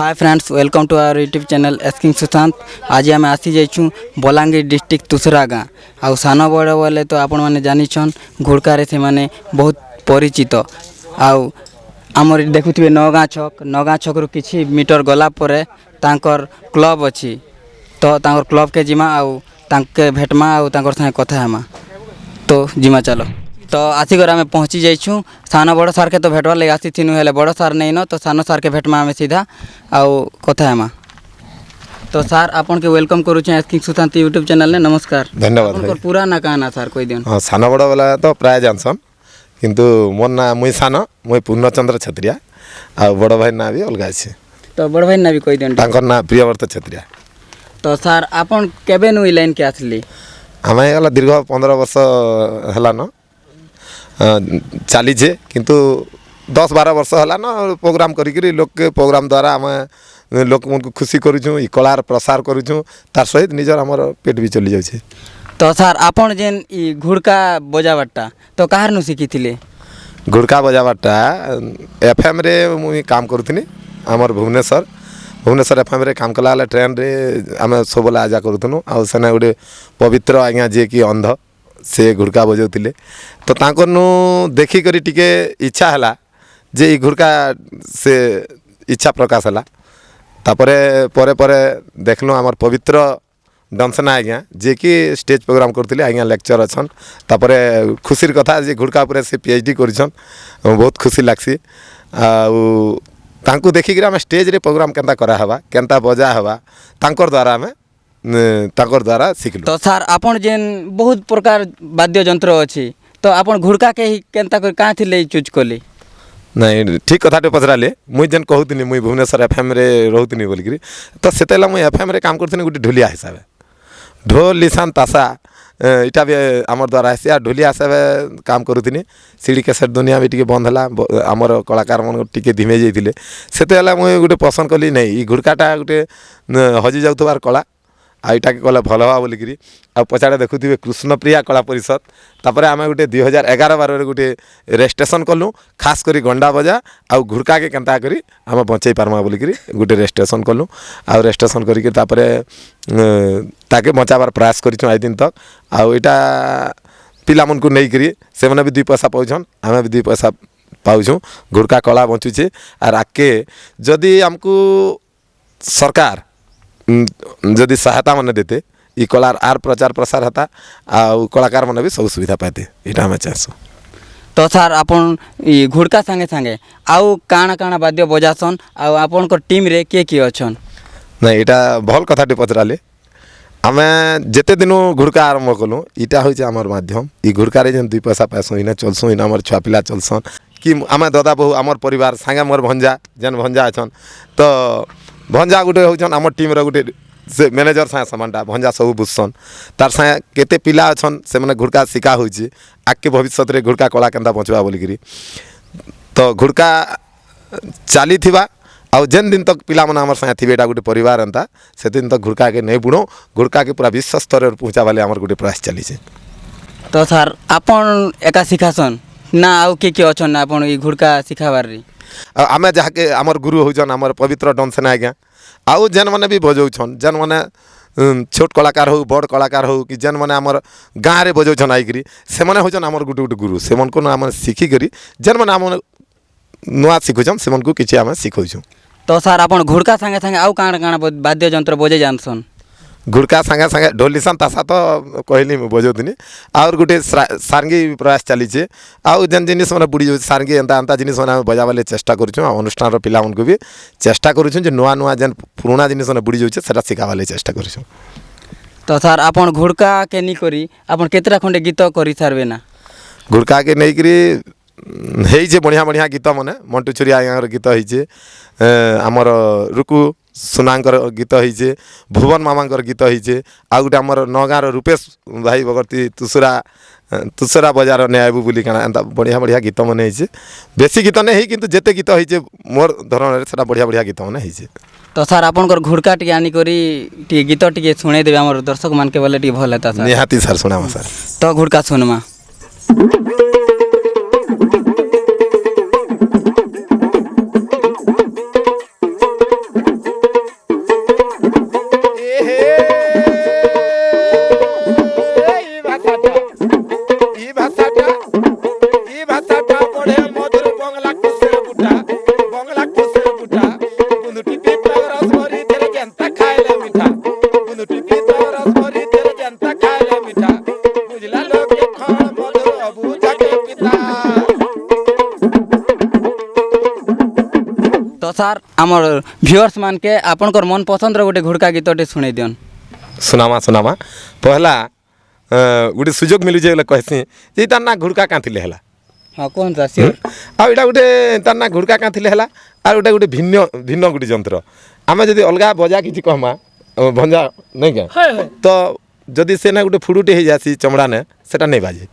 Hi friends welcome to our YouTube channel asking Sushant. आज आम आसी जाइछू बलांगीर डिस्ट्रिक्ट तुसरा गाँ आउ सान बड़ बोले तो आपण मैंने जानिछन घुड़कार से माने बहुत परिचित आउ आमर देखुथिबे नगाँ छक रु किछि मीटर गला परे तांकर क्लब अछि तो तांकर क्लब के जिमा आउ तांके भेटमा आउ तांकर संगे कथा हेमा तो जिमा चलो। तो आसिकर आम पहुँची जाइछू सान बड़ सार के तो भेटवार लगे आसी थिनु हेले बड़ सार नहीं न तो सान सार के भेटमा आम सीधा आउ कथा हेमा। तो सार आपन के वेलकम करूँ एस्किंग सुशांत यूट्यूब चैनल ने नमस्कार। धन्यवाद भाई। पूरा ना काना सार कोई दिन हाँ सान बड़ वाला तो प्राय जानसन किंतु मोर ना मुई सान मुई पूर्णचंद्र छत्रिया आ बड़ भाई ना भी अलग अछि। तो बड़ भाई ना भी कोई दिन तांकर ना प्रियव्रत छत्रिया। तो सार आपन केबे नु लाइन के आसली आमे गला दीर्घ 15 वर्ष हला न चलीजे किंतु 10-12 वर्ष हला न प्रोग्राम करी लोक के प्रोग्राम द्वारा आमे लोक को खुशी करूछु ई कलार प्रसार करूछु तार सहित निजर हमर पेट भी चली जाउछे। तो सार आपन जेन ई घुड़का बजावटा तो काहर नु शिखिथिले घुड़का बजावटा एफएम रे मुई काम करूथिनी हमर भुवनेश्वर एफएम रे काम कला ट्रेन रे आमे सबला आजा करूथनु आ सेना गुटे पवित्र आज्ञा जे कि अंध से घुड़का बजाउथिले तो तांकर नु देखि करी टिके इच्छा हला जे ई घुड़का से इच्छा प्रकाश हला तापरे परे परे देखलो हमर पवित्र डंसना आज्ञा जे कि स्टेज प्रोग्राम करथिले आज्ञा लेक्चर अछन तापरे खुशीर कथा जे घुड़का ऊपर से पीएचडी करिछन बहुत खुशी लागसी आ तांको देखिक आम स्टेज रे प्रोग्राम केंता करा हवा केंता बजा हवा तांकर द्वारा आम तांकर द्वारा शिखलु। तो सार आपन जेन बहुत प्रकार वाद्य यंत्र अछि तो आपन घुड़का के ही केंता कर का थिले चूज कली नहीं ठीक कथाटे पचराले मुई जेन कहूनी मुई भुवनेश्वर एफएम रे रहूनी बोलिकी तो सेतेला मुई एफएम रे काम करथनी गोटे ढोलिया हिसाब ढोल लिसान तासा इटा भी आमर द्वारा आसी आ ढोलिया हिसाब काम करूथनी सीढ़ी कैसेट दुनिया भी टिके बंद हला आमर कलाकार मन टिके धीमे जाइथिले सेतेला मुई गोटे पसंद कली नहीं ई घुड़काटा गोटे हजि जाउथबार कला आ इटा के कले भल हवा बोलिकी आ पछाड़े देखुथिबे कृष्णप्रिया कला परिषद तापरे आमे गोटे 2011-12 गोटे रेजिस्ट्रेशन कलु खास करी गंडा बजा आ घुड़का के केंता करी आमे बंचै पारमा बोलिकी गोटे रेजिस्ट्रेशन कलु आ रेजिस्ट्रेशन करिके तापरे ताके बचाबार प्रयास करिछु आज दिन तक आ इटा पिला मन को नहीं करी से माने भी 2 पैसा पाउछन आमे भी 2 पैसा पाउछु घुड़का कला बंचुचे आर आके जदि हमको सरकार जदि सहायता मन देते ई कलार आर प्रचार प्रसार होता आ कलाकार मन भी सब सुविधा पाते इटा हम चाहसु। तो सार आपन ई घुड़का संगे संगे आउ काना काना वाद्य बजासन आ आपन को टीम रे के अछन नहीं इटा भल कथाटे पचराले आमे जेते दिनो घुड़का आरंभ कलु इटा होइছে हमर माध्यम ई घुड़का रे जन 2 पैसा पैसो इना चलसु इना हमर छुआ पिला चलसन कि आमे दादा बहु हमर परिवार संगे मोर भंजा जन भंजा अछन तो भंजा गोटे होचन हमर टीम रे गोटे से मैनेजर साहे समानटा भंजा सब बुझसन तार साहे केते पिला अछन से माने घुड़का शिका होइछि आके भविष्य रे घुड़का कला केंता बचबा बोलिकी तो घुड़का चाली थिबा आ जेन दिन तक पिला मन हमर साहे थिबे एटा गोटे परिवार एंता से दिन तक घुड़का के नहीं बुणो घुड़का के पूरा विश्व स्तर रे पहुंचा वाले हमर गोटे प्रयास चली छे। तो सर आपन एका सिखासन ना आउ के अछन आपन ई घुड़का सिखाबार रे आमे जहाँके आमर गुरु होचन आमर पवित्र डंसना आज्ञा आउ जेन मैंने भी बजाउछन जेन मैंने छोट कलाकार हो बड़ कलाकार हो कि जेन मैंने आमर गाँव रे बजाउछन आइकरी से माने होचन आमर गुटे गुटे गुरु से मन को आम शिखिकी जेन मैंने आम नुआ शिखुछन से मन को किछि आम शिखौछु। तो सर आपन घुड़का संगे संगे आउ काना काना वाद्य यंत्र बजे जानसन घुड़का संगे संगे ढोल लिसान तासा तो कहली बजाउनी आउर गोटे सारंगी प्रयास चलीचे आउ जेन जिनिस मैंने बुड़ी जाऊँ सारंगी एंता एंता जिनिस मैंने बजाबाले चेष्टा करूँ अनुष्ठान पिला को भी चेष्टा करूँ जे नुआ नुआ जेन पुराना जिनिस मैंने बुड़ी जाऊँ से शिखाबाले चेष्टा करूँ। तो सर आपन घुड़का के नहीं करी आपन केतरा खंडे गीत करी सारबे ना घुड़का के नहीं करी बढ़िया बढ़िया गीत मैंने मंटू छुरिया आज्ञा गीत होइछे आमर रुकु सुनांकर गीत होइछे भुवन मामांकर गीत होइछे आ गोटे आमर नगाँर रूपेश भाई बगर्ती तुसरा बजार ने आबू बोली काना एंता बढ़िया बढ़िया गीत मन होइछे बेसी गीत नहीं किंतु जेते गीत होइछे मोर धरण सेटा बढ़िया बढ़िया गीत मन होइछे। तो सर आपनकर घुड़का टी आनी करी टी गीत टी सुने देबे हमर दर्शक मान के बोले टी भल हेता सर निहाती सर सुनामा सर तो घुड़का सुनमा ସାର୍ ଆମର ଭିଉଅର୍ସ ମାନକେ ଆପଣଙ୍କର ମନ ପସନ୍ଦର ଗୋଟେ ଘୁଡ଼କା ଗୀତଟେ ଶୁଣେଇ ଦିଅନ୍। ସୁନାମା ପହଲା ଗୋଟେ ସୁଯୋଗ ମିଳୁଛି ବୋଲେ କହିସି ଯେ ତାର ନା ଘୁଡ଼କା କାନ୍ଥିଲେ ହେଲା। ହଁ କୁହନ୍ତୁ ସାର୍ ସିଓର। ଆଉ ଏଇଟା ଗୋଟେ ତାର ନା ଘୁଡ଼କା କାନ୍ଥିଲେ ହେଲା। ଆଉ ଏଇଟା ଗୋଟେ ଭିନ୍ନ ଗୋଟେ ଯନ୍ତ୍ର। ଆମେ ଯଦି ଅଲଗା ବଜା କିଛି କହମା ଭଞ୍ଜା ନାଇଁ କେ ତ ଯଦି ସେନେ ଗୋଟେ ଫୁଡ଼ୁଟେ ହେଇଯାସି ଚମଡ଼ାନେ ସେଟା ନେଇ ବାଜେ।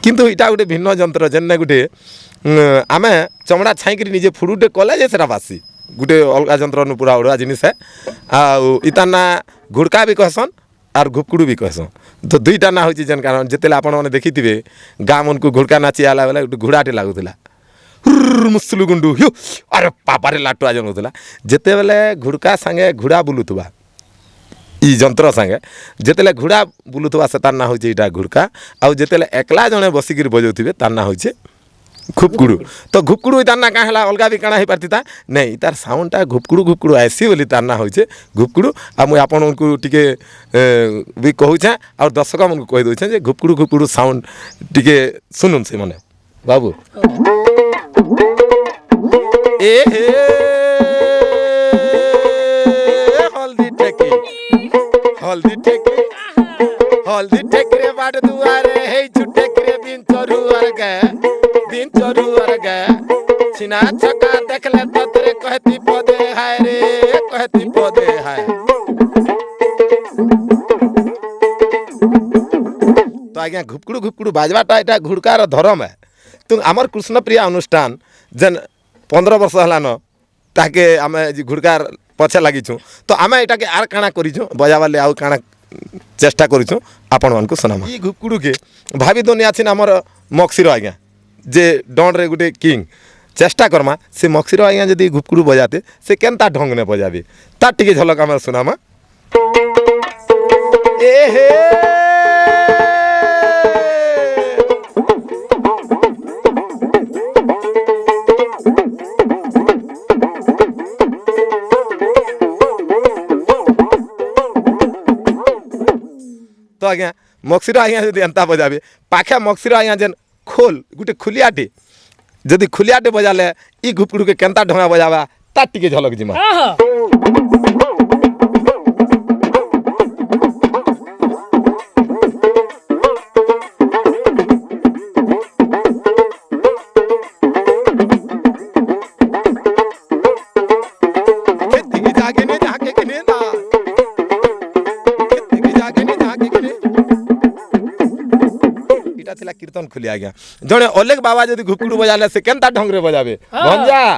କିନ୍ତୁ ଏଇଟା ଗୋଟେ ଭିନ୍ନ ଯନ୍ତ୍ର ଯେନ୍ନେ ଗୋଟେ ଆମେ ଚମଡ଼ା ଛାଇଁକିରି ନିଜେ ଫୁଡ଼ୁଟେ କଲେ ଯେ ସେଟା ବାସି ଗୋଟେ ଅଲଗା ଯନ୍ତ୍ରନୁ ପୁରା ଅଡ଼ୁଆ ଜିନିଷ ହେ। ଆଉ ଇତାର ନା ଘୁଡ଼କା ବି କହେସନ୍ ଆର୍ ଘୁପକୁଡ଼ୁ ବି କହେସନ୍। ତ ଦୁଇଟା ନା ହେଉଛି ଯେନ୍ କାରଣ ଯେତେବେଳେ ଆପଣମାନେ ଦେଖିଥିବେ ଗାଁ ମନକୁ ଘୁଡ଼କା ନାଚି ଆଇଲା ବେଲେ ଗୋଟେ ଘୋଡ଼ାଟେ ଲାଗୁଥିଲା ମୁସୁଲୁ ଗୁଣ୍ଡୁ ହ୍ୟୁ ଆରେ ପାପାରେ ଲାଟୁଆ ଜନ ହେଉଥିଲା। ଯେତେବେଳେ ଘୁଡ଼କା ସାଙ୍ଗେ ଘୋଡ଼ା ବୁଲୁଥିବା ଇ ଯନ୍ତ୍ର ସାଙ୍ଗେ ଯେତେବେଳେ ଘୋଡ଼ା ବୁଲୁଥିବା ସେ ତାର ନା ହେଉଛି ଏଇଟା ଘୁଡ଼କା। ଆଉ ଯେତେବେଳେ ଏକଲା ଜଣେ ବସିକିରି ବଜାଉଥିବେ ତାର ନା ହେଉଛି ଘୁପକୁଡ଼ୁ। ତ ଘୁପକୁଡ଼ୁ ତାର ନା କାଁ ହେଲା ଅଲଗା ବି କାଣା ହେଇପାରିଥିତା ନାଇଁ ତାର ସାଉଣ୍ଡଟା ଘୁପକୁଡ଼ୁ ଆଏସି ବୋଲି ତାର ନା ହେଉଛି ଘୁପକୁଡ଼ୁ। ଆଉ ମୁଇଁ ଆପଣଙ୍କୁ ଟିକେ ବି କହୁଛେଁ ଆଉ ଦର୍ଶକମାନଙ୍କୁ କହି ଦେଉଛେଁ ଯେ ଘୁପକୁଡ଼ୁ ସାଉଣ୍ଡ ଟିକେ ଶୁଣୁନ୍ ସେମାନେ ବାବୁ। ଏ ହେ हल्दी टेकरे बाट दुआरे हे टेकरे बिन चोरू अर्ग छिना छका देखले ततरे कहती पदे हाय रे कहती पदे हाय। तो आज्ञा घुपकुड़ू बाजवाटा एटा घुड़कार धरम है। तो आमर कृष्णप्रिया अनुष्ठान जेन 15 वर्ष हलान ताके आमे घुड़कार पछे लागिछुँ। तो आमे एटा के आर काଣା करिछुँ बजाबाले आउ काଣା चेष्टा करिछुँ आपण मानकु सुनामा। ई घुपकुड़ू के भाभी दुनिया छिन आमर मक्सीर आज्ञा जे डॉन रे गुटे किंग चेष्टा करमा से मक्सीर आज्ञा जदि घुपकुड़ू बजाते से केनता ढंग ने बजाबे ता टिके झलक आमे सुनामा। ए हे तो आज्ञा मक्सीर आज्ञा जदि एंता बजाबे पाखे मक्सीर आज्ञा जेन खोल गुटे खुलियाटे जदि खुलियाटे बजाले ई घुपकुड़ू के केनता ढंगा बजाबा ता टिके झलक जिमा। कीर्तन खुली आज्ञा जड़े अलेग बाबा जदि घुपकुड़ू बजाले से केनता ढंग रे बजाबे भंजा।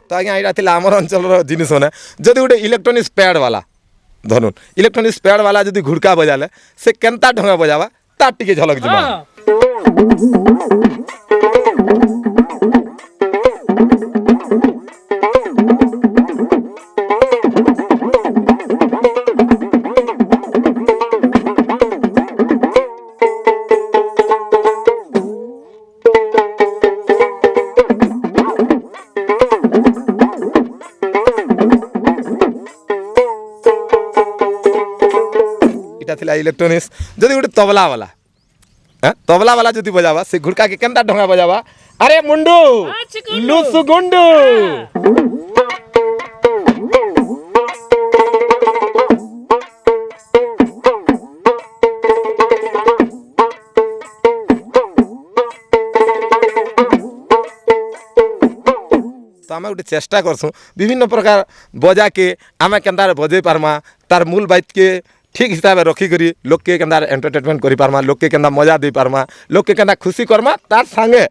तो आज्ञा एटा थिला हमर अंचल रो जिनिस ने जदि गोटे इलेक्ट्रॉनिक्स पैड वाला धनुन इलेक्ट्रॉनिक्स पैड वाला जदि घुड़का बजाले से केनता ढंगा बजाबा ता टिके झलक जिमा। इलेक्ट्रॉनिक्स जदि गोटे तबला वाला जदि बजावा से घुड़का के केनता ढंगा बजावा अरे मुंडू लुसु गुंडू। तो आम गोटे चेष्टा करसुँ विभिन्न प्रकार बजा के आम केन्ता बजे पार्मा तार मूल बात के ठीक हिसाब से रखिकी लोक के केन्ता एंटरटेनमेंट करि पार्मा लोक के केन्ता मजा दे पार्मा लोक के केन्ता खुशी करमा तार संगे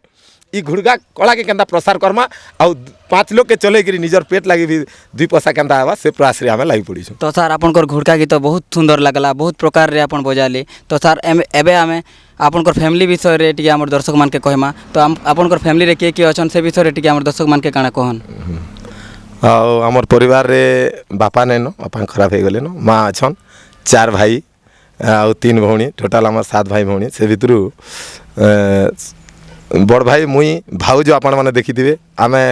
ई घुड़का कला के केन्ता प्रसार करमा आउ 5 लोग के चले करी निजर पेट लगी भी 2 पैसा केन्ता आवा से प्रयास रे आमे लागि पड़ी। तो सर आपनकर घुड़का गीत बहुत सुंदर लगला बहुत प्रकार रे आपन बजाले। तो सर एबे आमे आपनकर फैमिली विषय रे टिके हमर दर्शक मान के कहमा तो आपनकर फैमिली रे के अछन से विषय रे टिके हमर दर्शक मान के काना कहन। आ हमर परिवार रे बापा नै न बापा खराब हे गेले न मां अछन 4 भाई आ 3 भौणी टोटल हमर 7 भाई भौणी से भितरु बड़ भाई मुई भाउज आपण माने देखिथिबे आमे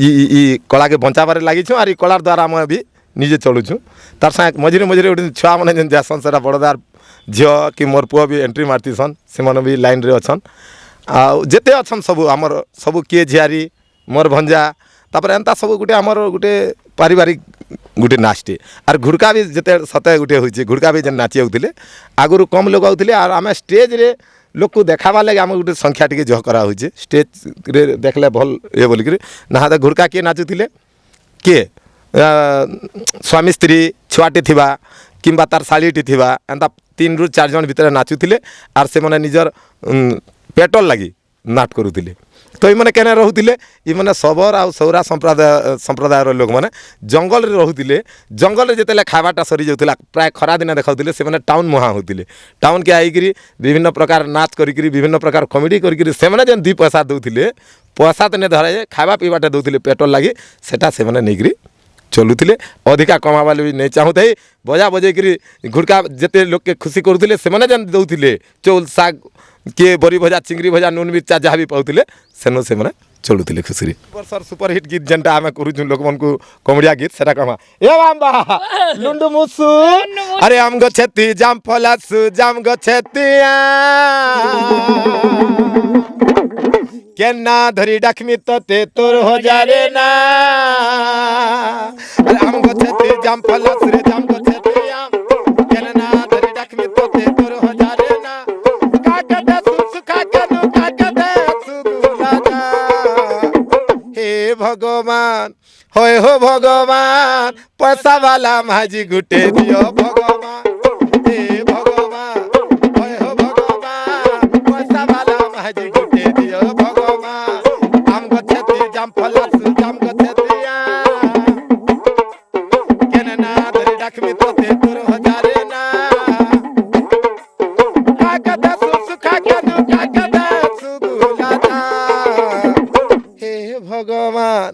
ଇ କଳାକେ ବଞ୍ଚାବାରେ ଲାଗିଛୁ ଆର୍ ଇ କଳାର ଦ୍ୱାରା ଆମେ ବି ନିଜେ ଚଳୁଛୁ ତାର୍ ସାଙ୍ଗେ ମଝିରେ ମଝିରେ ଗୋଟେ ଛୁଆମାନେ ଯେନ୍ ଯାସନ୍ ସେଟା ବଡ଼ଦାର ଝିଅ କି ମୋର୍ ପୁଅ ବି ଏଣ୍ଟ୍ରି ମାରିଥିସନ୍ ସେମାନେ ବି ଲାଇନ୍ରେ ଅଛନ୍ ଆଉ ଯେତେ ଅଛନ୍ ସବୁ ଆମର ସବୁ କିଏ ଝିଆରୀ ମୋର୍ ଭଞ୍ଜା ତାପରେ ଏନ୍ତା ସବୁ ଗୋଟେ ଆମର ଗୋଟେ ପାରିବାରିକ ଗୋଟେ ନାଚଟେ ଆର୍ ଘୁଡ଼କା ବି ଯେତେ ସତେ ଗୋଟେ ହଉଛେ ଘୁଡ଼କା ବି ଯେନ୍ ନାଚି ଆଉଥିଲେ ଆଗରୁ କମ୍ ଲୋକ ଆଉଥିଲେ ଆର୍ ଆମେ ଷ୍ଟେଜ୍ରେ ଲୋକକୁ ଦେখাবার লাগে আমি গোটে সংখ্যা টিকে জহ করা হয়েছে স্টেজরে দেখলে ভাল ইয়ে বলিকি না হাতে ঘুরকা কিଏ নাচুଥିଲେ কিଏ স্বামী স্ত্রী ছুয়াটি থিবা কিংবা তার শাড়িটি থিবা এন্তা 3 ରୁ 4 জন ভিতরে নাচুଥିଲେ আর সেমানে নিজর পেটর লাগি নাট করুଥିଲେ তো এইমানে কেনে রহুଥିଲେ ইমানে সবর আর সৌরা সম্প্রদায়ের লোক মানে জঙ্গলরে রহুଥିଲେ জঙ্গলরে যেতেলে খাইবাটা সরি যাউଥିଲା প্রায় খরা দিনে দেখাউଥିଲେ সেমানে টাউন মুহাঁ হউଥିଲେ টাউন কে আইকিরি বিভিন্ন প্রকার নাচ করিকিরি বিভিন্ন প্রকার কমেডি করিকিরি সেমানে যেন 2 পয়সা দউଥିଲେ পয়সা তো নে ধরে খাইবা পিবাটা দউଥିଲେ পেটর লাগি সেটা সেমানে নেইকিরি চলুଥିଲେ ଅଧିକା କମାବାଲେ ବି ନେଇ ଚାହୁଁଥାଇ ବଜା ବଜେଇକିରି ଘୁଡ଼କା ଯେତେ ଲୋକେ ଖୁସି କରୁଥିଲେ ସେମାନେ ଯେନ୍ ଦଉଥିଲେ ଚଉଲ୍ ଶାଗ କିଏ ବରି ଭଜା ଚିଙ୍ଗରି ଭଜା ନୁନ୍ ମିର୍ଚା ଯାହା ବି ପାଉଥିଲେ ସେନୁ ସେମାନେ ଚଳୁଥିଲେ ଖୁସିରେ ବର୍ଷର ସୁପର ହିଟ୍ ଗୀତ ଯେନ୍ଟା ଆମେ କରୁଛୁ ଲୋକମାନଙ୍କୁ କମେଡ଼ିଆ ଗୀତ ସେଟା କମା ଏ ବାମ୍ବା ଲୁଣ୍ଡୁ ମୁସୁ ଆରେ ଆମ୍ ଗଛେତି ଜାମ୍ ଫଲାସୁ ଜାମ୍ ଗଛେତିଆ কেনা ধরি ডাকমি তোতে তোর হজারে না আম গছেতে জাম ফলাস রে জাম গছেতে আম কেনা ধরি ডাকমি তোতে তোর হজারে না কাকাতে সুসুখা কেনু কাকাতে সুগুলা না হে ভগবান হয় হো ভগবান পয়সা वाला মাঝি গুটে দিও ভগবান হে ভগবান হয় হো ভগবান পয়সা वाला মাঝি গুটে দিও জাম ফলাস জাম গছেতিয়া কেননা ধরে ডাকবি তোতে তোর হজারে না কাকাদা সুসুখা কেন কাকাদা সুগুলাদা হে ভগবান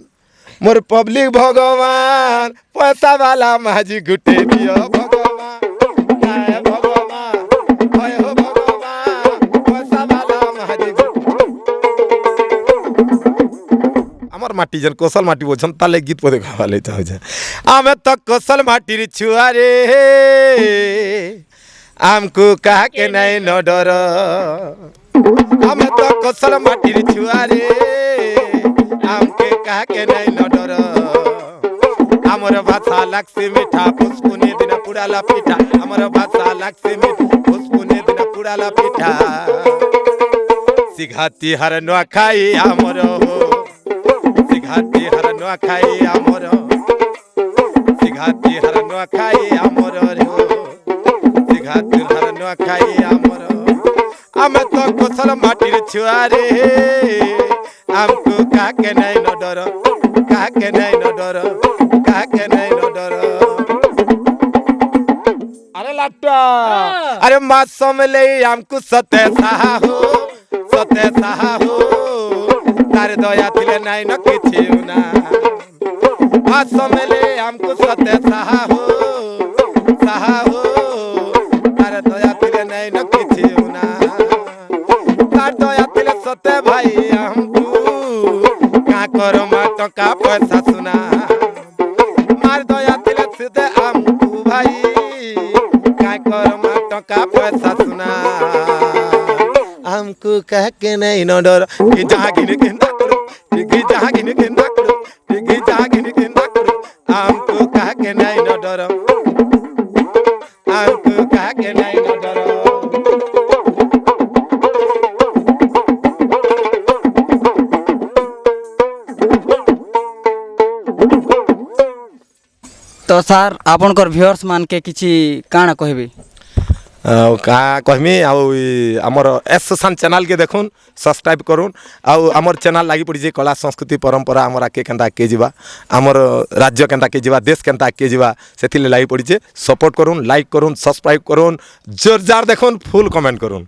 মোর পাবলিক ভগবান পয়সা वाला মাঝি গুটে দিও ভগবান হে ভগবান হয় হো ভগবান পয়সা वाला মাঝি আমার মাটি যেন কোশল মাটি বলছেন তাহলে গীত পদে গাওয়ালে চাହୁছে আমি তো কোশল মাটির ছুয়া রে আমকু কাকে নাই ন ডর আমি তো কোশল মাটির ছুয়া রে আমকে কাকে নাই ন ডর আমার ভাষা লাগছে মিঠা পুষ্পুনি দিন পুরালা পিঠা আমার ভাষা লাগছে মিঠা পুষ্পুনি দিন পুরালা পিঠা সিঘাতি হার নোয়া খাই আমার সিঘাতি হার নোয়া খাই আমর সিঘাতি হার নোয়া খাই আমর রে সিঘাতি হার নোয়া খাই আমর আমি তো কোশল মাটির ছুয়া রে আমকু কাকে নাই ন ডর কাকে নাই ন ডর কাকে নাই ন ডর আরে লাট্টা আরে মা সমলে আমকু সতে সাহু তার দয়া ଥିଲେ নাই ন কিছু না আসমেলে আমকু সতে সাহু তার দয়া ଥିଲେ নাই ন কিছু না তার দয়া ଥିଲେ সতে ভাই আমকু কা কর মা টকা পয়সা সুনা মার দয়া ଥିଲେ সতে আমকু ভাই কা কর মা টকা পয়সা সুনা हमको कह के नहीं न डर कि जागिन के ना करो कि जागिन के ना करो कि जागिन के ना करो हमको कह के नहीं न डर हमको कह के नहीं न डर तो सार आपनकर व्यूअर्स मान के किछि काना कहबे का कहमी आमर एस सुशांत चैनल के देखुन सब्सक्राइब करुन आमर चैनल लगी पड़ी कला संस्कृति परंपरा आमर आके केनता आगे जावा आमर राज्य केनता आगे जावा देश केनता आगे जावा से लगी पड़ी सपोर्ट करुन लाइक करुन सब्सक्राइब करुन जोरजार देखुन फुल कमेंट करुन।